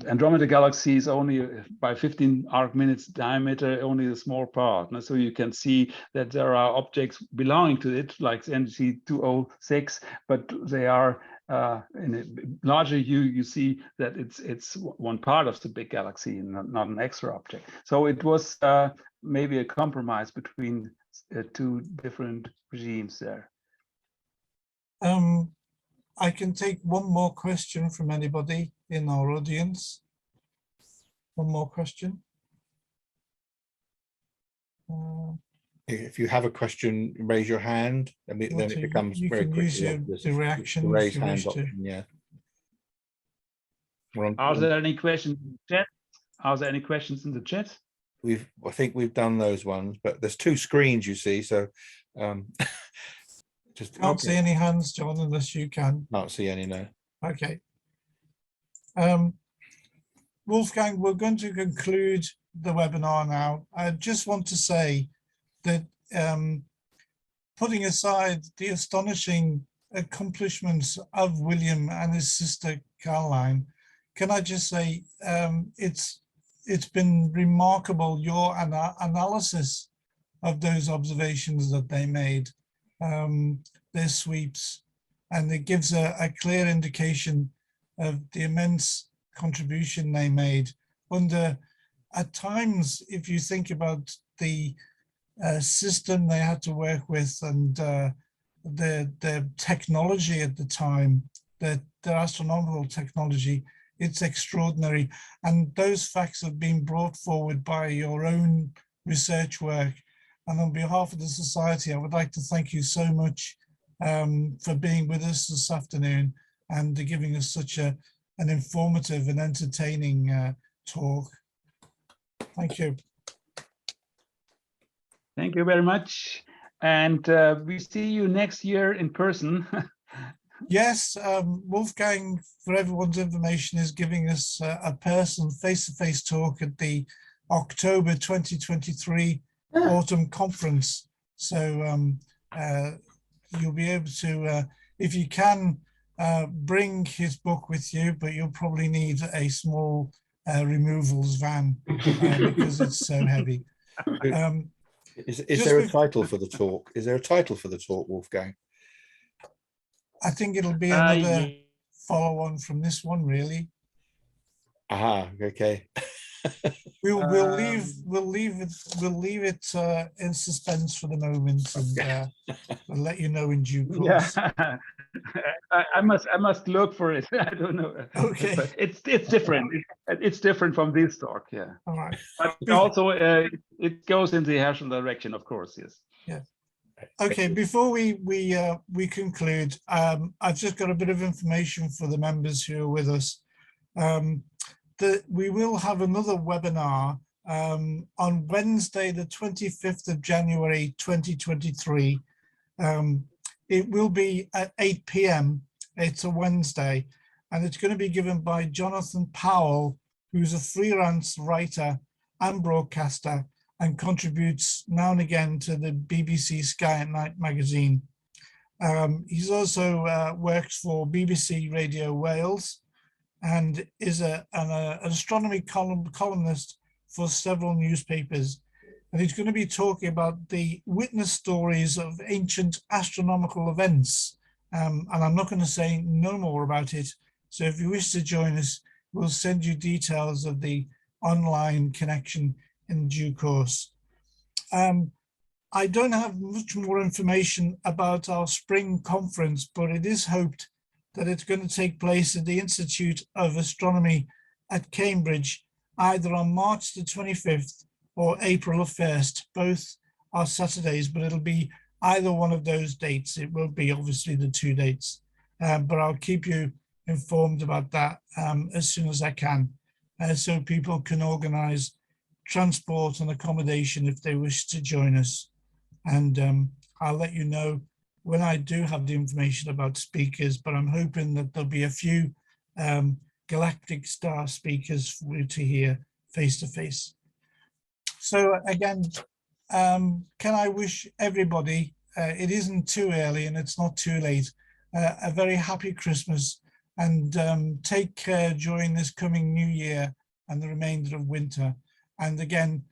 Andromeda Galaxy is only by 15 arc minutes diameter, only a small part. So you can see that there are objects belonging to it, like NGC 206, but they are in a larger view. You see that it's one part of the big galaxy and not an extra object. So it was maybe a compromise between two different regimes there.
I can take one more question from anybody in our audience. One more question.
If you have a question, raise your hand, and then it becomes very quickly.
You can use the reaction.
Raise hand option, yeah.
Are there any questions in the chat? Are there any questions in the chat?
I think we've done those ones, but there's two screens, you see, so just
can't see any hands, John, unless you can.
Can't see any, no.
Okay. Wolfgang, we're going to conclude the webinar now. I just want to say that putting aside the astonishing accomplishments of William and his sister Caroline, can I just say it's been remarkable, your analysis of those observations that they made, their sweeps, and it gives a clear indication of the immense contribution they made under, at times, if you think about the system they had to work with and the technology at the time, the astronomical technology, it's extraordinary. And those facts have been brought forward by your own research work. And on behalf of the Society, I would like to thank you so much for being with us this afternoon and giving us such an informative and entertaining talk. Thank you.
Thank you very much. And we see you next year in person.
Yes, Wolfgang, for everyone's information, is giving us a person face-to-face talk at the October 2023 Autumn Conference. So you'll be able to, if you can, bring his book with you, but you'll probably need a small removals van because it's so heavy.
Is there a title for the talk? Is there a title for the talk, Wolfgang?
I think it'll be another
Yeah.
follow-on from this one, really.
Aha, okay.
We'll leave it in suspense for the moment, and we'll let you know in due course.
Yeah. I must look for it. I don't know.
Okay.
But it's different. It's different from this talk. Yeah.
All right.
But also it goes in the Herschel direction, of course. Yes.
Yeah. Okay. Before we conclude, I've just got a bit of information for the members who are with us. That we will have another webinar on Wednesday, the 25th of January, 2023. It will be at 8 p.m. It's a Wednesday, and it's going to be given by Jonathan Powell, who's a freelance writer and broadcaster and contributes now and again to the BBC Sky at Night magazine. He's also works for BBC Radio Wales and is an astronomy columnist for several newspapers. And he's going to be talking about the witness stories of ancient astronomical events. And I'm not going to say no more about it. So if you wish to join us, we'll send you details of the online connection in due course. I don't have much more information about our spring conference, but it is hoped that it's going to take place at the Institute of Astronomy at Cambridge, either on March the 25th or April the 1st. Both are Saturdays, but it'll be either one of those dates. It won't be obviously the 2 dates, but I'll keep you informed about that as soon as I can, so people can organize transport and accommodation if they wish to join us. And I'll let you know when I do have the information about speakers, but I'm hoping that there'll be a few galactic star speakers for you to hear face to face. So again, can I wish everybody, it isn't too early and it's not too late, a very happy Christmas, and take care during this coming new year and the remainder of winter. And again,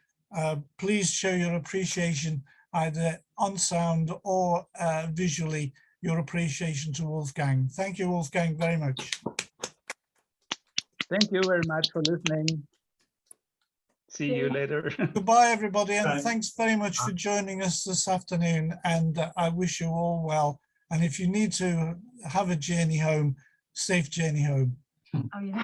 please show your appreciation either on sound or visually, your appreciation to Wolfgang. Thank you, Wolfgang, very much.
Thank you very much for listening. See you later.
Goodbye, everybody, and thanks very much for joining us this afternoon. And I wish you all well. And if you need to have a journey home, safe journey home.
Oh, yeah.